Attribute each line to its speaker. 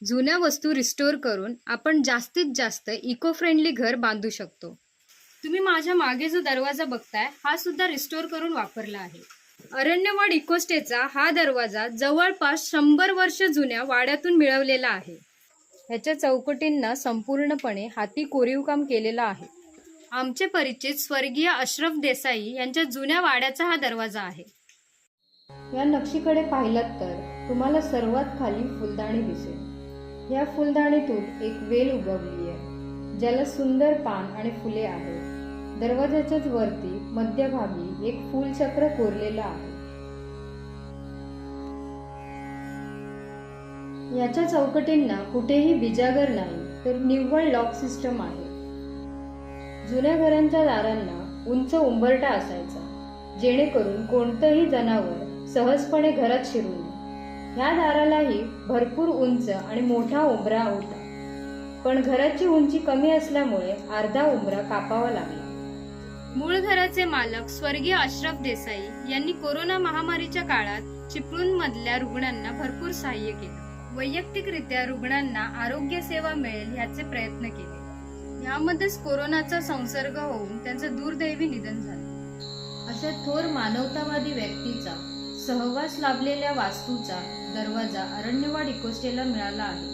Speaker 1: जुन्या वस्तू रिस्टोर करून आपण जास्तीत जास्त इको फ्रेंडली घर बांधू शकतो। तुम्ही माझ्या मागे जो दरवाजा बघताय हा सुद्धा रिस्टोर करून वापरला आहे। अरण्यवाड इकोस्टेचा हा दरवाजा जवळपास 100 वर्ष जुन्या वाड्यातून मिळवलेला आहे। ह्याच्या चौकटींना संपूर्णपणे हाती कोरीवकाम केलेलं आहे। आमचे परिचित स्वर्गीय अशरफ देसाई यांच्या जुन्या वाड्याचा हा दरवाजा आहे। या नक्षीकडे पाहिलात तर तुम्हाला सर्वात खाली फुलदाणी दिसेल। या फुलदाणीतून एक वेल उगवली आहे ज्याला सुंदर पान आणि फुले आहेत। दरवाजाच्याच वरती मध्यभागी एक फुलचक्र कोरलेलं आहे। याच्या चौकटींना कुठेही बिजागर नाही तर निव्वळ लॉक सिस्टम आहे। जुन्या घरांच्या दारांना उंच उंबरठा असायचा जेणेकरून कोणतंही जनावर सहजपणे घरात शिरू नये। ह्या दारालाही भरपूर उंच आणि मोठा उंबरा होता, पण घराची उंची कमी असल्यामुळे अर्धा उंबरा कापावा लागला। मूळ घराचे मालक स्वर्गीय अशरफ देसाई यांनी कोरोना महामारीच्या काळात चिपळूण मधल्या रुग्णांना भरपूर सहाय्य केले। वैयक्तिकरित्या रुग्णांना आरोग्य सेवा मिळेल याचे प्रयत्न केले। यामध्येच कोरोनाचा संसर्ग होऊन त्यांचं दुर्दैवी निधन झाले। अशा थोर मानवतावादी व्यक्तीचा सहवास लाभलेल्या वास्तूचा दरवाजा अरण्यवाड इकोस्टेला मिळाला आहे।